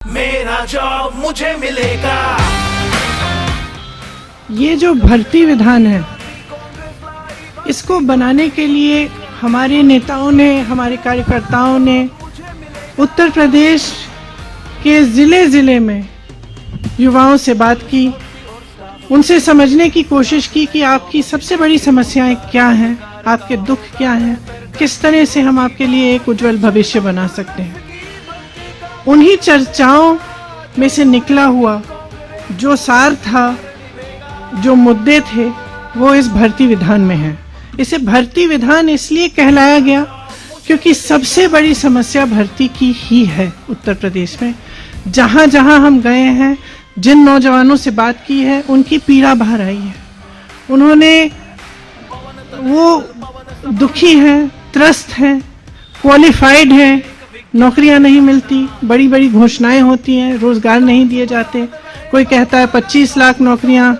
मेरा जॉब मुझे मिलेगा। ये जो भर्ती विधान है, इसको बनाने के लिए हमारे नेताओं ने, हमारे कार्यकर्ताओं ने उत्तर प्रदेश के ज़िले में युवाओं से बात की, उनसे समझने की कोशिश की कि आपकी सबसे बड़ी समस्याएं क्या हैं, आपके दुख क्या हैं, किस तरह से हम आपके लिए एक उज्जवल भविष्य बना सकते हैं। उन्हीं चर्चाओं में से निकला हुआ जो सार था, जो मुद्दे थे, वो इस भर्ती विधान में है। इसे भर्ती विधान इसलिए कहलाया गया क्योंकि सबसे बड़ी समस्या भर्ती की ही है उत्तर प्रदेश में। जहाँ जहाँ हम गए हैं, जिन नौजवानों से बात की है, उनकी पीड़ा बाहर आई है। वो दुखी हैं, त्रस्त हैं, क्वालिफाइड हैं, नौकरियां नहीं मिलती, बड़ी बड़ी घोषणाएं होती हैं, रोजगार नहीं दिए जाते। कोई कहता है 25 लाख नौकरियां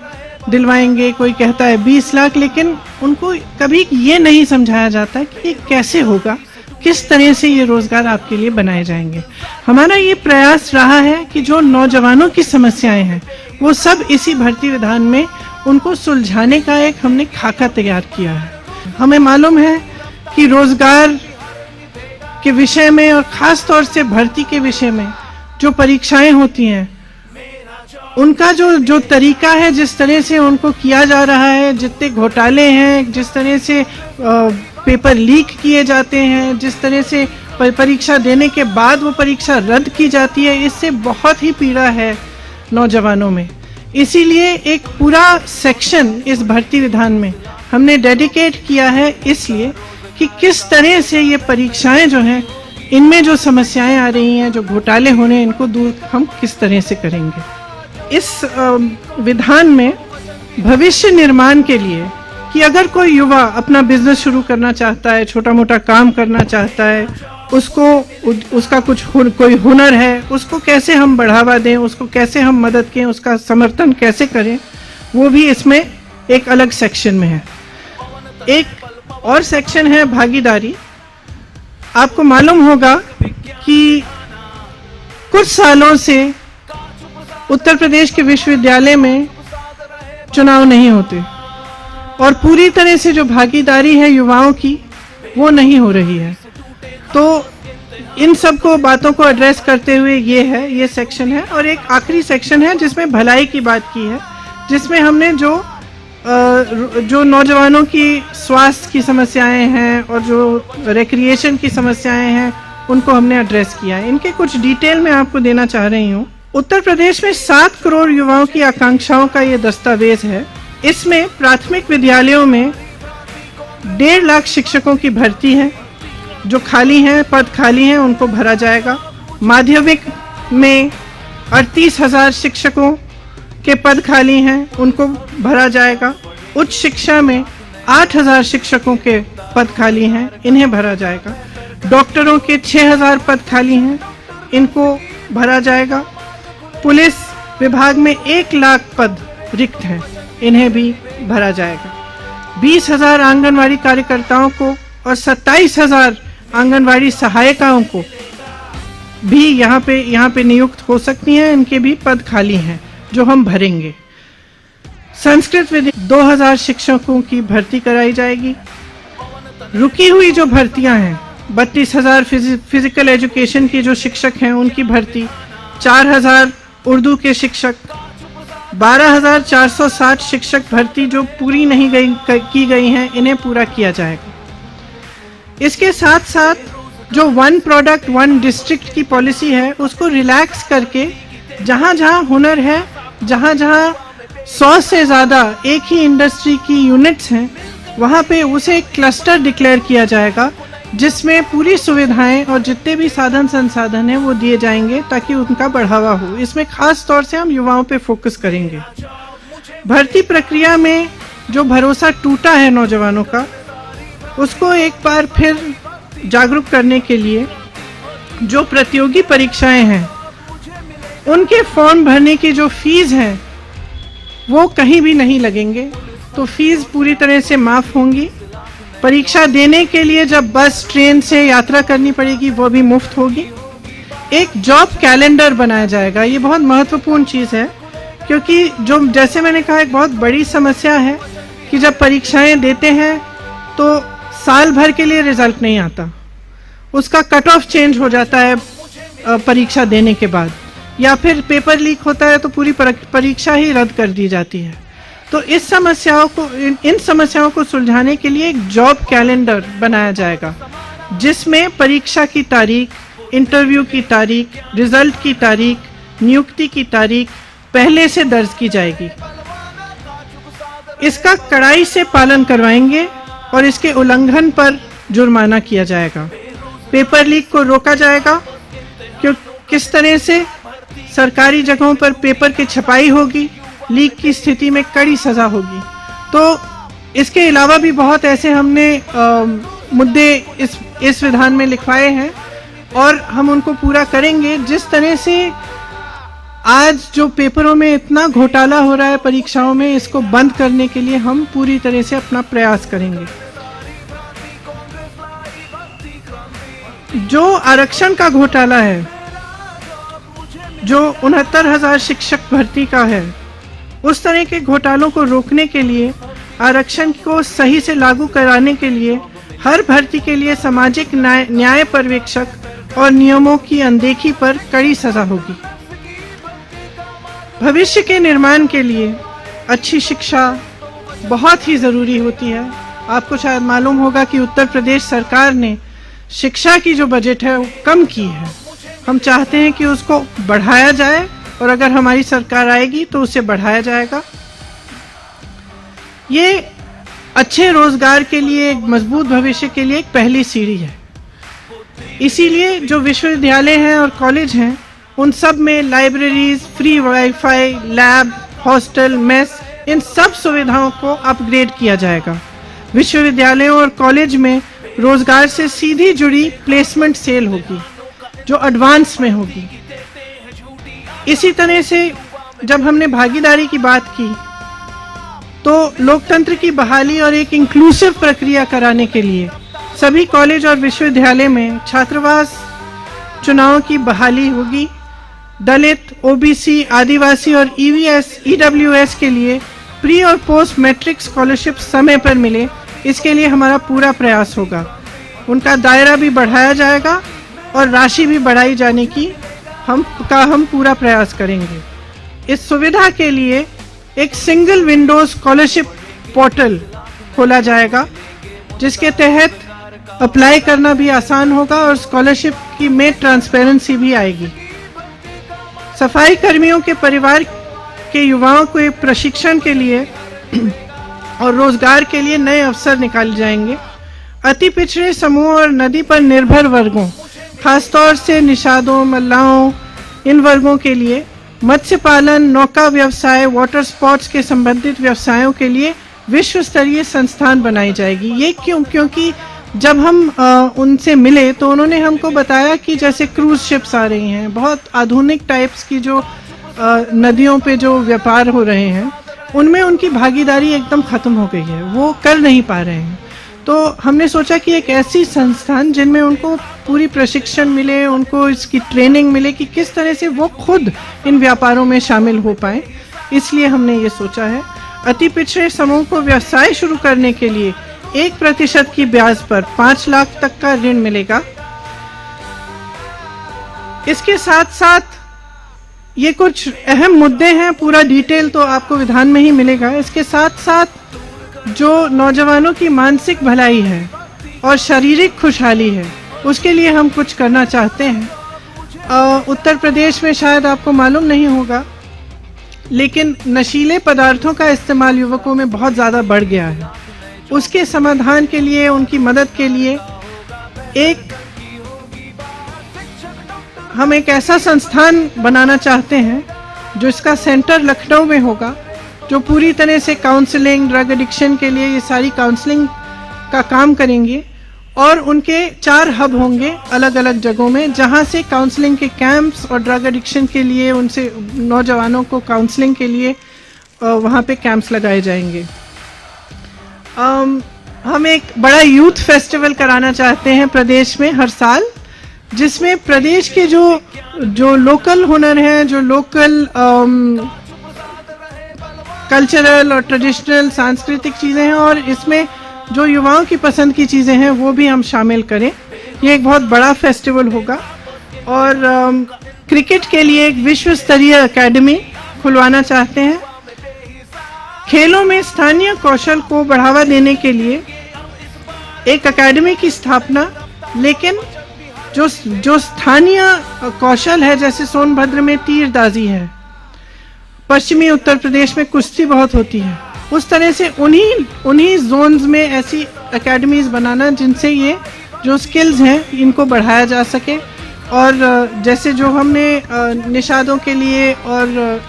दिलवाएंगे, कोई कहता है 20 लाख, लेकिन उनको कभी ये नहीं समझाया जाता कि ये कैसे होगा, किस तरह से ये रोजगार आपके लिए बनाए जाएंगे। हमारा ये प्रयास रहा है कि जो नौजवानों की समस्याएं हैं, वो सब इसी भर्ती विधान में उनको सुलझाने का एक हमने खाका तैयार किया है। हमें मालूम है कि रोजगार के विषय में और खास तौर से भर्ती के विषय में जो परीक्षाएं होती हैं, उनका जो तरीका है, जिस तरह से उनको किया जा रहा है, जितने घोटाले हैं, जिस तरह से पेपर लीक किए जाते हैं, जिस तरह से परीक्षा देने के बाद वो परीक्षा रद्द की जाती है, इससे बहुत ही पीड़ा है नौजवानों में। इसीलिए एक पूरा सेक्शन इस भर्ती विधान में हमने डेडिकेट किया है, इसलिए कि किस तरह से ये परीक्षाएं जो हैं, इनमें जो समस्याएं आ रही हैं, जो घोटाले होने, इनको दूर हम किस तरह से करेंगे। इस विधान में भविष्य निर्माण के लिए कि अगर कोई युवा अपना बिजनेस शुरू करना चाहता है, छोटा मोटा काम करना चाहता है, उसका कोई हुनर है, उसको कैसे हम बढ़ावा दें, उसको कैसे हम मदद करें, उसका समर्थन कैसे करें, वो भी इसमें एक अलग सेक्शन में है। एक और सेक्शन है भागीदारी। आपको मालूम होगा कि कुछ सालों से उत्तर प्रदेश के विश्वविद्यालय में चुनाव नहीं होते और पूरी तरह से जो भागीदारी है युवाओं की, वो नहीं हो रही है। तो इन सब को बातों को एड्रेस करते हुए ये सेक्शन है। और एक आखिरी सेक्शन है जिसमें भलाई की बात की है, जिसमें हमने जो नौजवानों की स्वास्थ्य की समस्याएं हैं और जो रिक्रिएशन की समस्याएं हैं, उनको हमने एड्रेस किया है। इनके कुछ डिटेल मैं आपको देना चाह रही हूँ। उत्तर प्रदेश में 7 करोड़ युवाओं की आकांक्षाओं का ये दस्तावेज है। इसमें प्राथमिक विद्यालयों में 1.5 लाख शिक्षकों की भर्ती है, जो खाली हैं, पद खाली हैं, उनको भरा जाएगा। माध्यमिक में 38,000 शिक्षकों के पद खाली हैं, उनको भरा जाएगा। उच्च शिक्षा में 8,000 शिक्षकों के पद खाली हैं, इन्हें भरा जाएगा। डॉक्टरों के 6,000 पद खाली हैं, इनको भरा जाएगा। पुलिस विभाग में 1 लाख पद रिक्त हैं, इन्हें भी भरा जाएगा। 20,000 आंगनवाड़ी कार्यकर्ताओं को और 27,000 आंगनवाड़ी सहायिकाओं को भी यहाँ पे नियुक्त हो सकती हैं, इनके भी पद खाली हैं जो हम भरेंगे। संस्कृत विद्या 2,000 शिक्षकों की भर्ती कराई जाएगी। रुकी हुई जो भर्तियां हैं, 32,000 फिजिकल एजुकेशन की जो शिक्षक हैं, उनकी भर्ती, 4,000 उर्दू के शिक्षक, 12,460 शिक्षक भर्ती जो पूरी नहीं की गई हैं, इन्हें पूरा किया जाएगा। इसके साथ साथ जो 1 प्रोडक्ट 1 डिस्ट्रिक्ट की पॉलिसी है, उसको रिलैक्स करके जहाँ जहाँ हुनर है, जहाँ जहाँ 100 से ज़्यादा एक ही इंडस्ट्री की यूनिट्स हैं, वहाँ पे उसे एक क्लस्टर डिक्लेयर किया जाएगा, जिसमें पूरी सुविधाएं और जितने भी साधन संसाधन हैं वो दिए जाएंगे ताकि उनका बढ़ावा हो। इसमें खास तौर से हम युवाओं पे फोकस करेंगे। भर्ती प्रक्रिया में जो भरोसा टूटा है नौजवानों का, उसको एक बार फिर जागरूक करने के लिए जो प्रतियोगी परीक्षाएं हैं, उनके फॉर्म भरने की जो फीस है, वो कहीं भी नहीं लगेंगे। तो फीस पूरी तरह से माफ़ होंगी। परीक्षा देने के लिए जब बस ट्रेन से यात्रा करनी पड़ेगी, वो भी मुफ्त होगी। एक जॉब कैलेंडर बनाया जाएगा। ये बहुत महत्वपूर्ण चीज़ है, क्योंकि जो जैसे मैंने कहा एक बहुत बड़ी समस्या है कि जब परीक्षाएं देते हैं तो साल भर के लिए रिजल्ट नहीं आता, उसका कट ऑफ चेंज हो जाता है परीक्षा देने के बाद, या फिर पेपर लीक होता है तो पूरी परीक्षा ही रद्द कर दी जाती है। तो इन समस्याओं को सुलझाने के लिए एक जॉब कैलेंडर बनाया जाएगा, जिसमें परीक्षा की तारीख, इंटरव्यू की तारीख, रिजल्ट की तारीख, नियुक्ति की तारीख पहले से दर्ज की जाएगी। इसका कड़ाई से पालन करवाएंगे और इसके उल्लंघन पर जुर्माना किया जाएगा। पेपर लीक को रोका जाएगा, क्यों किस तरह से सरकारी जगहों पर पेपर की छपाई होगी, लीक की स्थिति में कड़ी सजा होगी। तो इसके अलावा भी बहुत ऐसे हमने मुद्दे इस विधान में लिखवाए हैं और हम उनको पूरा करेंगे। जिस तरह से आज जो पेपरों में इतना घोटाला हो रहा है परीक्षाओं में, इसको बंद करने के लिए हम पूरी तरह से अपना प्रयास करेंगे। जो आरक्षण का घोटाला है, जो 69,000 शिक्षक भर्ती का है, उस तरह के घोटालों को रोकने के लिए, आरक्षण को सही से लागू कराने के लिए हर भर्ती के लिए सामाजिक न्याय पर्यवेक्षक और नियमों की अनदेखी पर कड़ी सजा होगी। भविष्य के निर्माण के लिए अच्छी शिक्षा बहुत ही ज़रूरी होती है। आपको शायद मालूम होगा कि उत्तर प्रदेश सरकार ने शिक्षा की जो बजट है वो कम की है। हम चाहते हैं कि उसको बढ़ाया जाए और अगर हमारी सरकार आएगी तो उसे बढ़ाया जाएगा। ये अच्छे रोजगार के लिए, एक मजबूत भविष्य के लिए एक पहली सीढ़ी है। इसीलिए जो विश्वविद्यालय हैं और कॉलेज हैं, उन सब में libraries, free WiFi, lab, hostel, mess, इन सब सुविधाओं को अपग्रेड किया जाएगा। विश्वविद्यालयों और कॉलेज में रोजगार से सीधी जुड़ी प्लेसमेंट सेल होगी, जो एडवांस में होगी। इसी तरह से जब हमने भागीदारी की बात की, तो लोकतंत्र की बहाली और एक इंक्लूसिव प्रक्रिया कराने के लिए सभी कॉलेज और विश्वविद्यालय में छात्रावास चुनाव की बहाली होगी। दलित, ओबीसी, आदिवासी और ईडब्ल्यूएस के लिए प्री और पोस्ट मैट्रिक स्कॉलरशिप समय पर मिले, इसके लिए हमारा पूरा प्रयास होगा। उनका दायरा भी बढ़ाया जाएगा और राशि भी बढ़ाई जाने की हम पूरा प्रयास करेंगे। इस सुविधा के लिए एक सिंगल विंडो स्कॉलरशिप पोर्टल खोला जाएगा, जिसके तहत अप्लाई करना भी आसान होगा और स्कॉलरशिप की में ट्रांसपेरेंसी भी आएगी। सफाई कर्मियों के परिवार के युवाओं को एक प्रशिक्षण के लिए और रोजगार के लिए नए अवसर निकाले जाएंगे। अति पिछड़े समूहों और नदी पर निर्भर वर्गों, खासतौर से निषादों, मल्लाहों, इन वर्गों के लिए मत्स्य पालन, नौका व्यवसाय, वाटर स्पोर्ट्स के संबंधित व्यवसायों के लिए विश्व स्तरीय संस्थान बनाई जाएगी। ये क्योंकि जब हम उनसे मिले तो उन्होंने हमको बताया कि जैसे क्रूज शिप्स आ रही हैं, बहुत आधुनिक टाइप्स की जो नदियों पे जो व्यापार हो रहे हैं, उनमें उनकी भागीदारी एकदम ख़त्म हो गई है, वो कर नहीं पा रहे हैं। तो हमने सोचा कि एक ऐसी संस्थान जिनमें उनको पूरी प्रशिक्षण मिले, उनको इसकी ट्रेनिंग मिले कि किस तरह से वो खुद इन व्यापारों में शामिल हो पाए, इसलिए हमने ये सोचा है। अति पिछड़े समूह को व्यवसाय शुरू करने के लिए 1% की ब्याज पर 5 लाख तक का ऋण मिलेगा। इसके साथ साथ ये कुछ अहम मुद्दे हैं, पूरा डिटेल तो आपको विधान में ही मिलेगा। इसके साथ साथ जो नौजवानों की मानसिक भलाई है और शारीरिक खुशहाली है, उसके लिए हम कुछ करना चाहते हैं। उत्तर प्रदेश में शायद आपको मालूम नहीं होगा, लेकिन नशीले पदार्थों का इस्तेमाल युवकों में बहुत ज़्यादा बढ़ गया है। उसके समाधान के लिए, उनकी मदद के लिए हम एक ऐसा संस्थान बनाना चाहते हैं जो इसका सेंटर लखनऊ में होगा, जो पूरी तरह से काउंसलिंग, ड्रग एडिक्शन के लिए ये सारी काउंसलिंग का काम करेंगे। और उनके 4 हब होंगे अलग अलग जगहों में, जहां से काउंसलिंग के कैंप्स और ड्रग एडिक्शन के लिए उनसे नौजवानों को काउंसलिंग के लिए वहां पे कैंप्स लगाए जाएंगे। हम एक बड़ा यूथ फेस्टिवल कराना चाहते हैं प्रदेश में हर साल, जिसमें प्रदेश के जो लोकल हुनर हैं, जो लोकल कल्चरल और ट्रेडिशनल सांस्कृतिक चीज़ें हैं, और इसमें जो युवाओं की पसंद की चीज़ें हैं वो भी हम शामिल करें। ये एक बहुत बड़ा फेस्टिवल होगा। और क्रिकेट के लिए एक विश्व स्तरीय एकेडमी खुलवाना चाहते हैं। खेलों में स्थानीय कौशल को बढ़ावा देने के लिए एक एकेडमी की स्थापना, लेकिन जो स्थानीय कौशल है, जैसे सोनभद्र में तीरंदाजी है, पश्चिमी उत्तर प्रदेश में कुश्ती बहुत होती है, उस तरह से उन्हीं जोन्स में ऐसी एकेडमीज बनाना जिनसे ये जो स्किल्स हैं इनको बढ़ाया जा सके। और जैसे जो हमने निषादों के लिए और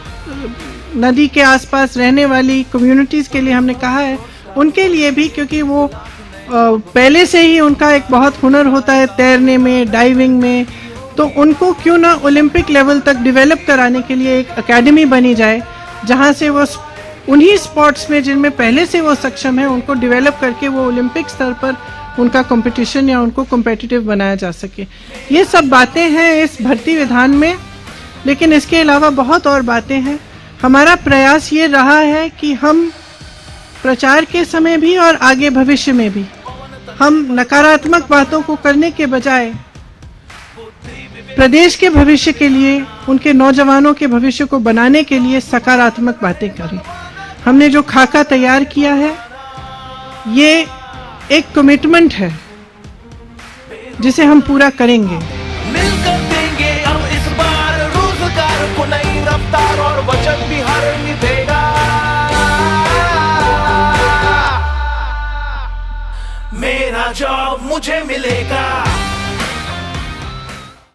नदी के आसपास रहने वाली कम्युनिटीज़ के लिए हमने कहा है, उनके लिए भी, क्योंकि वो पहले से ही उनका एक बहुत हुनर होता है तैरने में, डाइविंग में, तो उनको क्यों ना ओलंपिक लेवल तक डेवलप कराने के लिए एक एकेडमी बनी जाए, जहां से वो उन्हीं स्पोर्ट्स में जिनमें पहले से वो सक्षम है उनको डेवलप करके वो ओलंपिक स्तर पर उनका कंपटीशन या उनको कॉम्पिटिटिव बनाया जा सके। ये सब बातें हैं इस भर्ती विधान में, लेकिन इसके अलावा बहुत और बातें हैं। हमारा प्रयास ये रहा है कि हम प्रचार के समय भी और आगे भविष्य में भी हम नकारात्मक बातों को करने के बजाय प्रदेश के भविष्य के लिए, उनके नौजवानों के भविष्य को बनाने के लिए सकारात्मक बातें करें। हमने जो खाका तैयार किया है ये एक कमिटमेंट है जिसे हम पूरा करेंगे। मिलकर देंगे हम इस बार रोजगार को नई रफ्तार, और वचन भी हर निभेगा। मेरा जॉब मुझे मिलेगा।